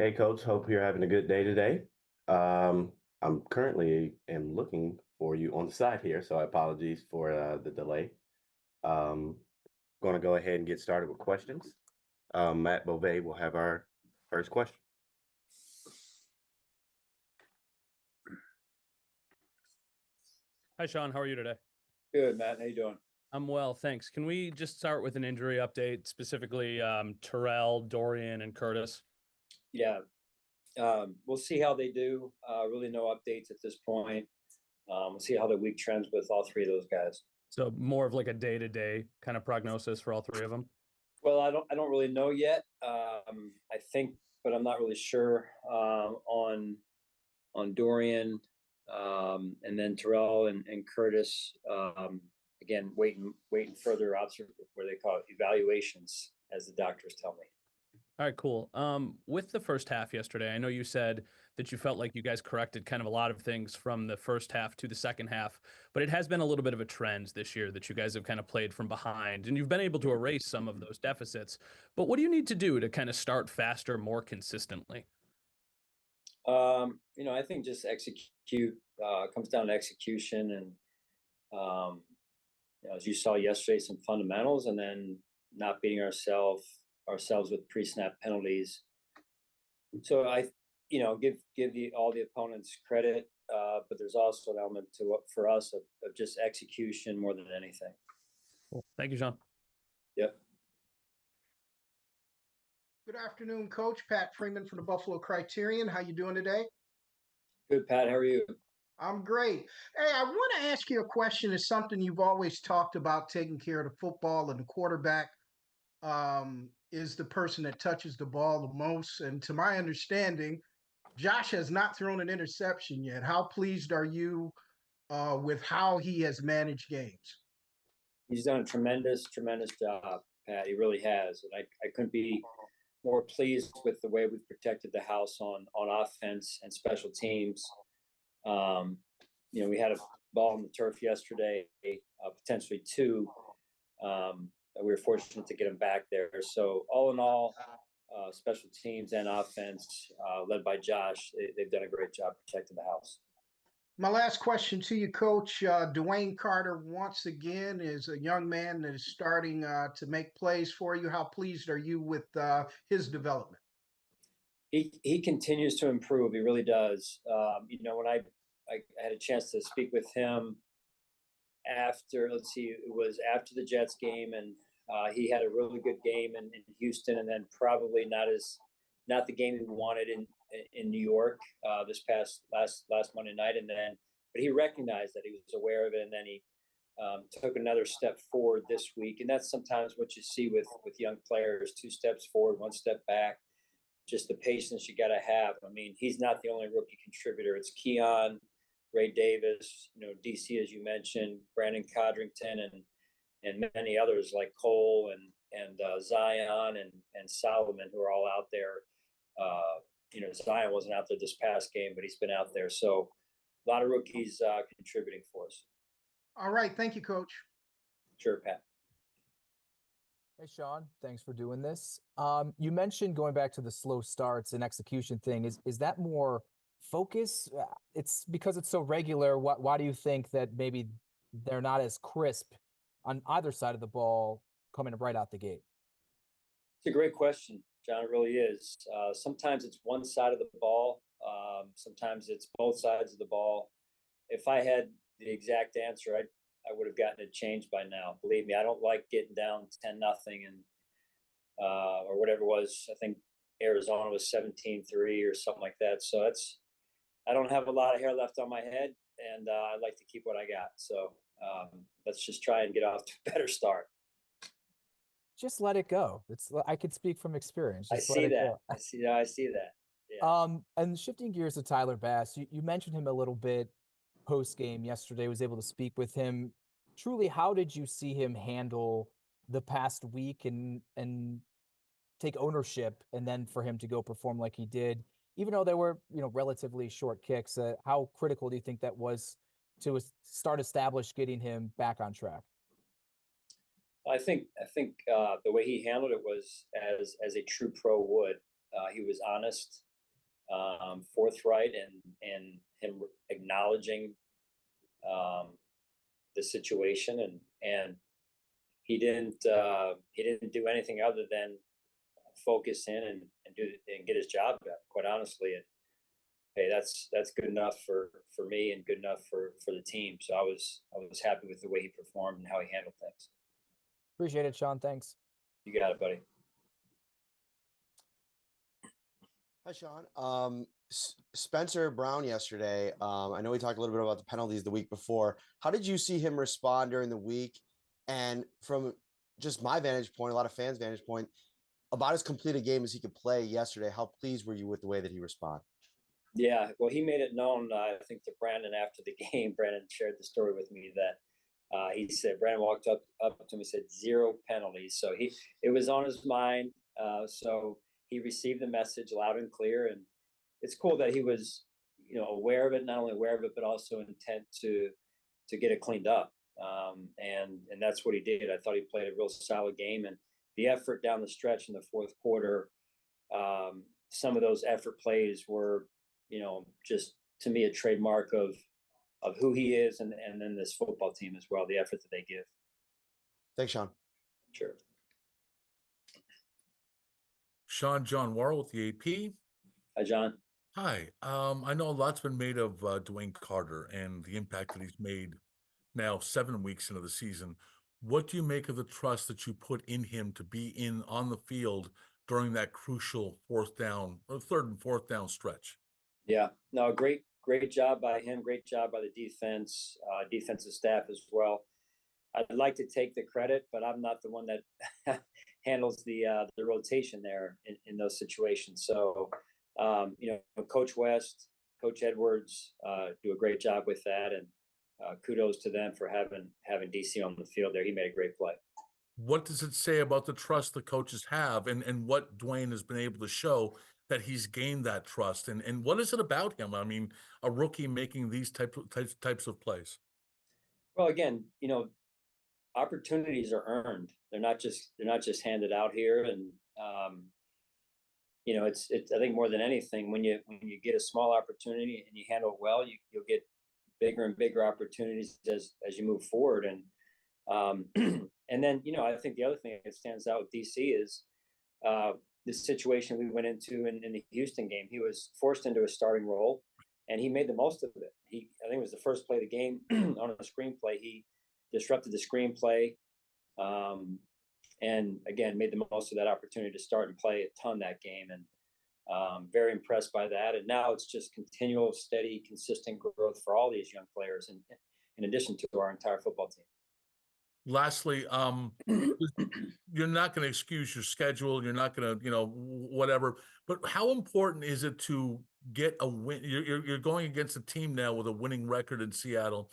Hey, Coach. Hope you're having a good day today. I'm currently am looking for you on the side here, so I apologize for the delay. Um, Going to go ahead and get started with questions. Matt Bove will have our first question. Hi, Sean. How are you today? Good, Matt. How you doing? I'm well, thanks. Can we just start with an injury update, specifically Terrell, Dorian, and Curtis? Yeah, we'll see how they do. Really, no updates at this point. We'll see how the week trends with all three of those guys. So more of like a day-to-day kind of prognosis for all three of them. Well, I don't really know yet. I think, but I'm not really sure on Dorian, and then Terrell and Curtis. Again, waiting further where they call it evaluations, as the doctors tell me. All right, cool. With the first half yesterday, I know you said that you felt like you guys corrected kind of a lot of things from the first half to the second half, but it has been a little bit of a trend this year that you guys have kind of played from behind, and you've been able to erase some of those deficits. But what do you need to do to kind of start faster, more consistently? I think just execute comes down to execution, and as you saw yesterday, some fundamentals, and then not beating ourselves with pre-snap penalties. So give all the opponents credit, but there's also an element for us of just execution more than anything. Cool. Thank you, Sean. Yep. Good afternoon, Coach. Pat Freeman from the Buffalo Criterion. How you doing today? Good, Pat. How are you? I'm great. Hey, I want to ask you a question. It's something you've always talked about, taking care of the football, and the quarterback is the person that touches the ball the most. And to my understanding, Josh has not thrown an interception yet. How pleased are you with how he has managed games? He's done a tremendous job, Pat. He really has, and I couldn't be more pleased with the way we've protected the house on offense and special teams. We had a ball on the turf yesterday, potentially two. We were fortunate to get him back there. So all in all, special teams and offense, led by Josh, they've done a great job protecting the house. My last question to you, Coach. Dwayne Carter, once again, is a young man that is starting to make plays for you. How pleased are you with his development? He continues to improve. He really does. When I had a chance to speak with him after, it was after the Jets game, and he had a really good game in Houston, and then probably not the game he wanted in New York this last Monday night, but he recognized that, he was aware of it, and then he took another step forward this week, and that's sometimes what you see with young players: 2 steps forward, 1 step back. Just the patience you got to have. I mean, he's not the only rookie contributor. It's Keon, Ray Davis, DC, as you mentioned, Brandon Codrington, and many others like Cole and Zion and Solomon, who are all out there. Zion wasn't out there this past game, but he's been out there. So a lot of rookies contributing for us. All right. Thank you, Coach. Sure, Pat. Hey, Sean, thanks for doing this. You mentioned going back to the slow starts and execution thing. Is that more focus? It's because it's so regular. Why do you think that maybe they're not as crisp on either side of the ball coming right out the gate? It's a great question, John. It really is. Sometimes it's one side of the ball. Sometimes it's both sides of the ball. If I had the exact answer, I would have gotten it changed by now. Believe me, I don't like getting down 10-0 and or whatever it was. I think Arizona was 17-3 or something like that. So I don't have a lot of hair left on my head, and I'd like to keep what I got. So let's just try and get off to a better start. Just let it go. I could speak from experience. I see that. I see that. Yeah. And shifting gears to Tyler Bass, you mentioned him a little bit post game yesterday. Was able to speak with him. Truly, how did you see him handle the past week and take ownership, and then for him to go perform like he did, even though they were relatively short kicks? How critical do you think that was to establish getting him back on track? I think the way he handled it was as a true pro would. He was honest, forthright, and him acknowledging the situation, and he didn't do anything other than focus in and get his job done. Quite honestly, and hey, that's good enough for me and good enough for the team. So I was happy with the way he performed and how he handled things. Appreciate it, Sean. Thanks. You got it, buddy. Hi, Sean. Spencer Brown yesterday. I know we talked a little bit about the penalties the week before. How did you see him respond during the week? And from just my vantage point, a lot of fans' vantage point, about as complete a game as he could play yesterday, how pleased were you with the way that he responded? Yeah, well, he made it known, I think, to Brandon after the game. Brandon shared the story with me that he said, Brandon walked up to him and said 0 penalties. So it was on his mind. So he received the message loud and clear. And it's cool that he was, aware of it, not only aware of it, but also intent to get it cleaned up. And that's what he did. I thought he played a real solid game, and the effort down the stretch in the fourth quarter, some of those effort plays were, just to me a trademark of who he is, and then this football team as well, the effort that they give. Thanks, Sean. Sure. Sean, John Worrell with the AP. Hi, John. Hi. I know a lot's been made of Dwayne Carter and the impact that he's made now 7 weeks into the season. What do you make of the trust that you put in him to be on the field during that crucial third and fourth down stretch? Yeah, no, great job by him. Great job by the defensive staff as well. I'd like to take the credit, but I'm not the one that handles the rotation there in those situations. So, Coach West, Coach Edwards do a great job with that, and kudos to them for having DC on the field there. He made a great play. What does it say about the trust the coaches have, and what Dwayne has been able to show that he's gained that trust? And what is it about him? I mean, a rookie making these types of plays. Well, again, opportunities are earned. They're not just handed out here. And it's I think more than anything, when you get a small opportunity and you handle it well, you'll get bigger and bigger opportunities as you move forward. And and then I think the other thing that stands out with DC is this situation we went into in the Houston game. He was forced into a starting role, and he made the most of it. I think it was the first play of the game on a screenplay. He disrupted the screenplay, and again made the most of that opportunity to start and play a ton that game. And very impressed by that. And now it's just continual, steady, consistent growth for all these young players, and in addition to our entire football team. Lastly, you're not going to excuse your schedule. You're not going to, whatever. But how important is it to get a win? You're going against a team now with a winning record in Seattle.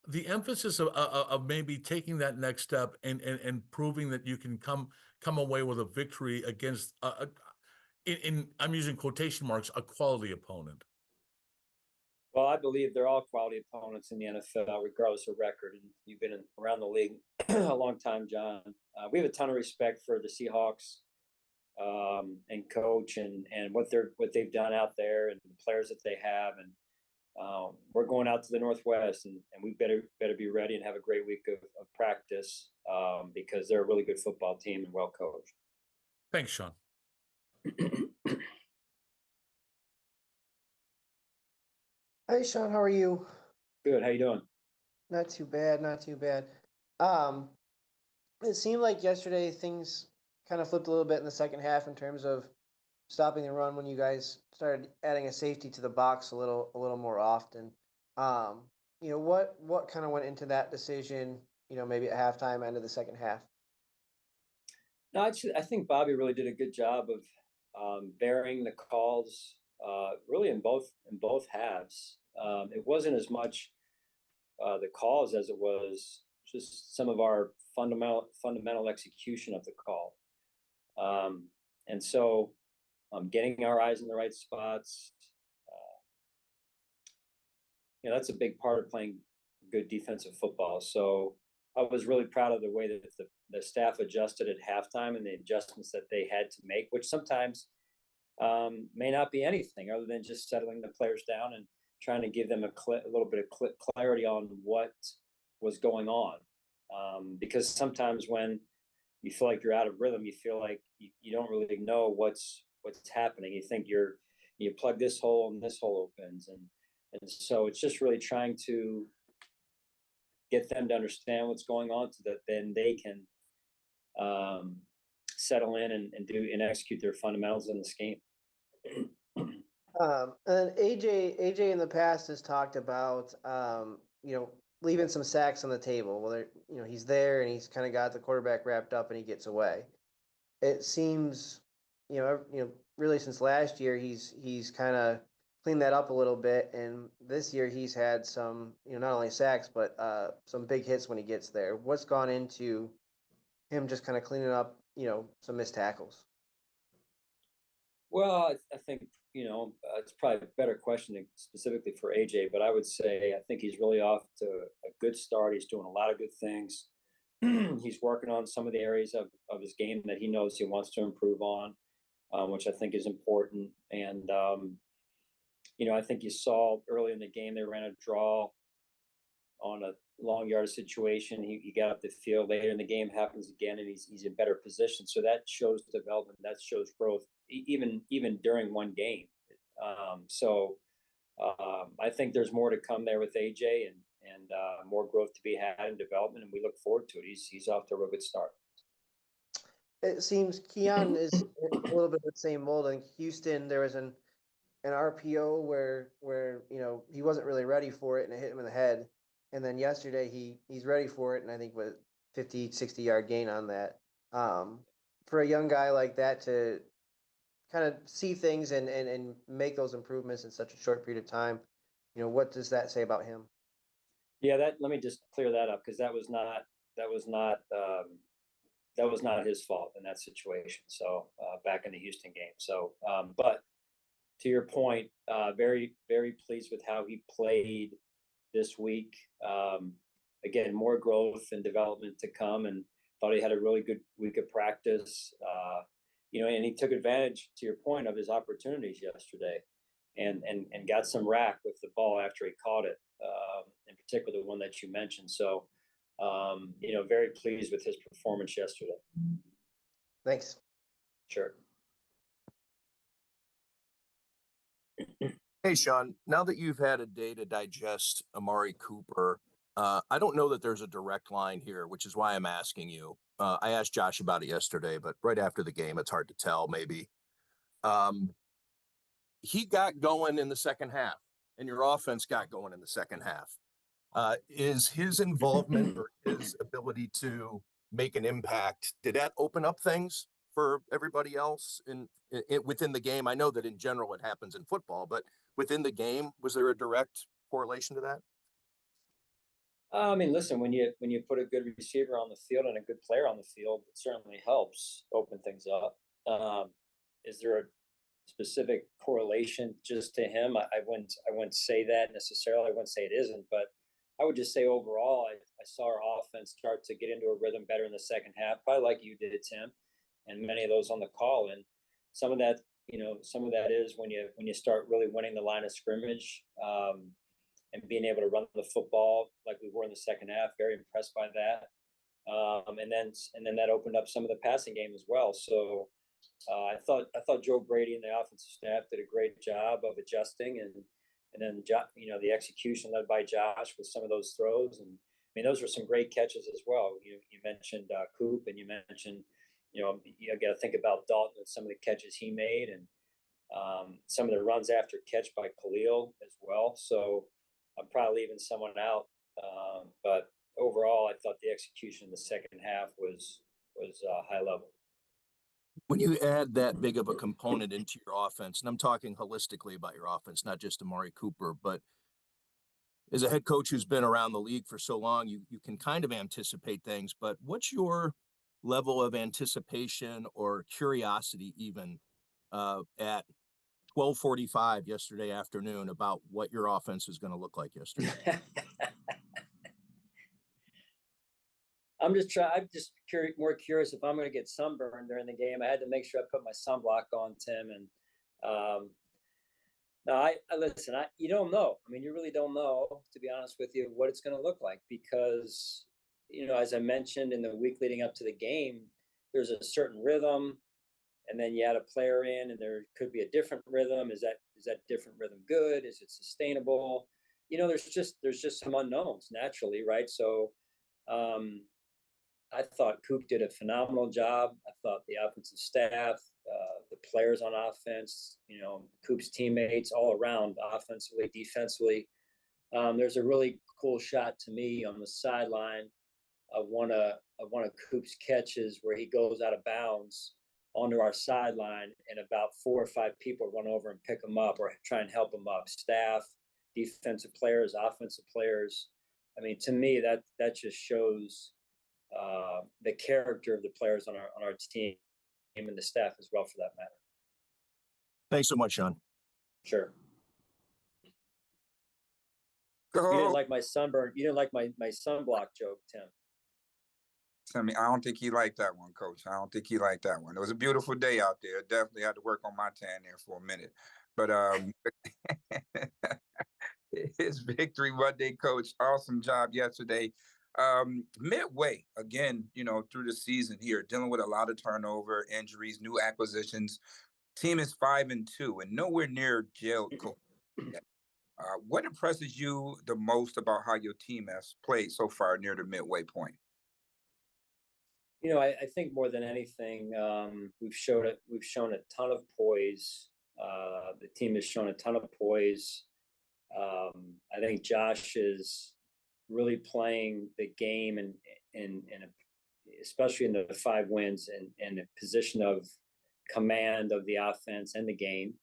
The emphasis of maybe taking that next step and proving that you can come away with a victory against I'm using quotation marks, a quality opponent. Well, I believe they're all quality opponents in the NFL, regardless of record. And you've been around the league a long time, John. We have a ton of respect for the Seahawks and coach and what they've done out there and the players that they have. And we're going out to the Northwest, and we better be ready and have a great week of practice because they're a really good football team and well coached. Thanks, Sean. Hey, Sean, how are you? Good. How you doing? Not too bad, not too bad. It seemed like yesterday things kind of flipped a little bit in the second half in terms of stopping the run when you guys started adding a safety to the box a little more often. What kind of went into that decision, maybe at halftime, end of the second half? No, I think Bobby really did a good job of varying the calls really in both halves. It wasn't as much the calls as it was just some of our fundamental execution of the call. And so getting our eyes in the right spots, that's a big part of playing good defensive football. So I was really proud of the way that the staff adjusted at halftime and the adjustments that they had to make, which sometimes may not be anything other than just settling the players down and trying to give them a little bit of clarity on what was going on. Because sometimes when you feel like you're out of rhythm, you feel like you don't really know what's happening. You think you plug this hole and this hole opens, and so it's just really trying to get them to understand what's going on, so that then they can settle in and do and execute their fundamentals in this game. And then AJ in the past has talked about leaving some sacks on the table. Well, he's there and he's kind of got the quarterback wrapped up and he gets away. It seems, really since last year he's kind of cleaned that up a little bit, and this year he's had some, not only sacks but some big hits when he gets there. What's gone into him just kind of cleaning up, some missed tackles? Well, I think, it's probably a better question specifically for AJ, but I would say I think he's really off to a good start. He's doing a lot of good things. He's working on some of the areas of his game that he knows he wants to improve on, which I think is important. And, I think you saw early in the game, they ran a draw on a long yard situation. He got up the field. Later in the game happens again, and he's in better position. So that shows development, that shows growth, even during one game. I think there's more to come there with AJ, and more growth to be had in development, and we look forward to it. He's off to a real good start. It seems Keon is a little bit of the same mold. In Houston, there was an RPO where he wasn't really ready for it, and it hit him in the head. And then yesterday he's ready for it, and I think with 50, 60-yard gain on that. For a young guy like that to kind of see things and make those improvements in such a short period of time, what does that say about him? Yeah, let me just clear that up, because that was not his fault in that situation. So back in the Houston game. So, but to your point, very, very pleased with how he played this week. Again, more growth and development to come, and thought he had a really good week of practice. And he took advantage, to your point, of his opportunities yesterday, and got some rack with the ball after he caught it, in particular the one that you mentioned. So, very pleased with his performance yesterday. Thanks. Sure. Hey, Sean, now that you've had a day to digest Amari Cooper, I don't know that there's a direct line here, which is why I'm asking you. I asked Josh about it yesterday, but right after the game, it's hard to tell maybe. He got going in the second half, and your offense got going in the second half. Is his involvement or his ability to make an impact, did that open up things for everybody else within the game? I know that in general it happens in football, but within the game, was there a direct correlation to that? I mean, listen, when you put a good receiver on the field and a good player on the field, it certainly helps open things up. Is there a specific correlation just to him? I wouldn't say that necessarily. I wouldn't say it isn't, but I would just say overall, I saw our offense start to get into a rhythm better in the second half, probably like you did, Tim, and many of those on the call. And some of that is when you start really winning the line of scrimmage, and being able to run the football like we were in the second half. Very impressed by that. And then that opened up some of the passing game as well. So I thought Joe Brady and the offensive staff did a great job of adjusting, and then the execution led by Josh with some of those throws. And I mean, those were some great catches as well. You mentioned Coop, and you mentioned you got to think about Dalton and some of the catches he made, and some of the runs after catch by Khalil as well. So I'm probably leaving someone out, but overall, I thought the execution in the second half was high level. When you add that big of a component into your offense, and I'm talking holistically about your offense, not just Amari Cooper, but as a head coach who's been around the league for so long, you can kind of anticipate things. But what's your level of anticipation or curiosity even at 12:45 yesterday afternoon about what your offense is going to look like yesterday? I'm just more curious if I'm going to get sunburned during the game. I had to make sure I put my sunblock on, Tim, and No, I listen. You don't know. I mean, you really don't know, to be honest with you, what it's going to look like because, as I mentioned in the week leading up to the game, there's a certain rhythm, and then you add a player in, and there could be a different rhythm. Is that different rhythm good? Is it sustainable? There's just some unknowns naturally, right? So, I thought Coop did a phenomenal job. I thought the offensive staff, the players on offense, Coop's teammates all around, offensively, defensively. There's a really cool shot to me on the sideline of one of Coop's catches where he goes out of bounds onto our sideline, and about 4 or 5 people run over and pick him up or try and help him up. Staff, defensive players, offensive players. I mean, to me, that just shows the character of the players on our team and the staff as well, for that matter. Thanks so much, Sean. Sure. You didn't like my sunburn. You didn't like my sunblock joke, Tim. I mean, I don't think he liked that one, Coach. I don't think he liked that one. It was a beautiful day out there. Definitely had to work on my tan there for a minute. But his Victory Monday, Coach. Awesome job yesterday. Midway, again, through the season here, dealing with a lot of turnover, injuries, new acquisitions. Team is 5-2 and nowhere near jailed. What impresses you the most about how your team has played so far near the midway point? I think more than anything, we've shown a ton of poise. The team has shown a ton of poise. I think Josh is really playing the game and especially in the 5 wins and a position of command of the offense and the game,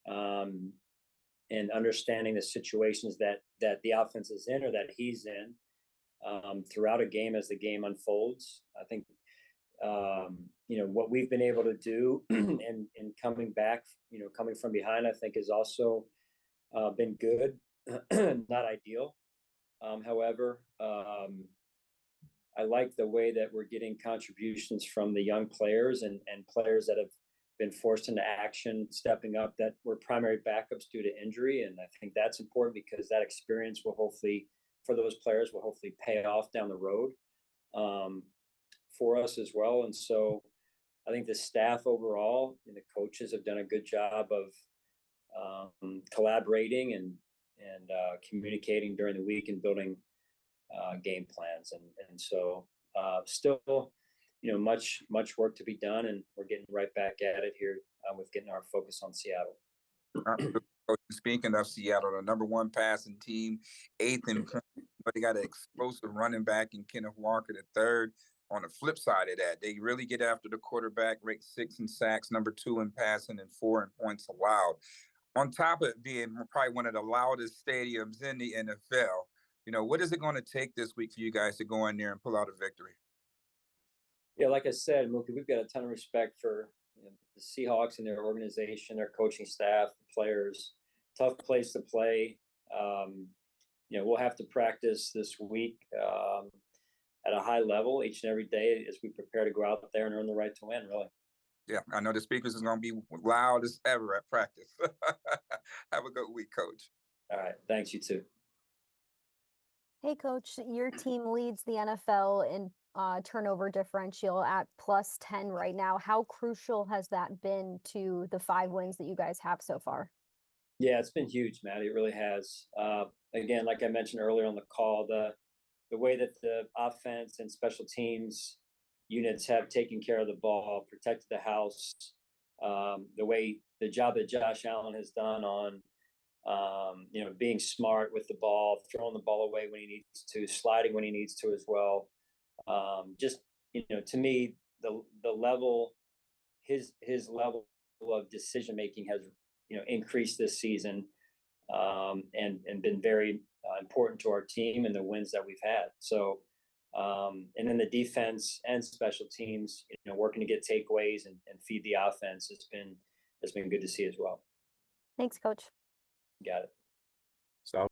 and understanding the situations that the offense is in or that he's in throughout a game as the game unfolds. I think what we've been able to do and coming back, coming from behind, I think has also been good, not ideal. However, I like the way that we're getting contributions from the young players and players that have been forced into action, stepping up, that were primary backups due to injury. And I think that's important because that experience will hopefully, for those players, will hopefully pay off down the road for us as well. And so I think the staff overall and the coaches have done a good job of collaborating and communicating during the week and building game plans. And so still, much work to be done, and we're getting right back at it here with getting our focus on Seattle. Speaking of Seattle, the #1 passing team, 8th in points, but they got an explosive running back in Kenneth Walker III. On the flip side of that, they really get after the quarterback, ranked 6th in sacks, #2 in passing, and 4 in points allowed. On top of it being probably one of the loudest stadiums in the NFL, what is it going to take this week for you guys to go in there and pull out a victory? Yeah, like I said, Mookie, we've got a ton of respect for the Seahawks and their organization, their coaching staff, the players. Tough place to play. We'll have to practice this week at a high level each and every day as we prepare to go out there and earn the right to win, really. Yeah, I know the speakers is going to be loud as ever at practice. Have a good week, Coach. All right. Thanks, you too. Hey, Coach, your team leads the NFL in turnover differential at +10 right now. How crucial has that been to the 5 wins that you guys have so far? Yeah, it's been huge, Matt. It really has. Again, like I mentioned earlier on the call, the way that the offense and special teams units have taken care of the ball, protected the house, the job that Josh Allen has done on, being smart with the ball, throwing the ball away when he needs to, sliding when he needs to as well. To me, the level, his level of decision making has, increased this season, and been very important to our team and the wins that we've had. So, and then the defense and special teams, working to get takeaways and feed the offense has been good to see as well. Thanks, Coach. Got it. So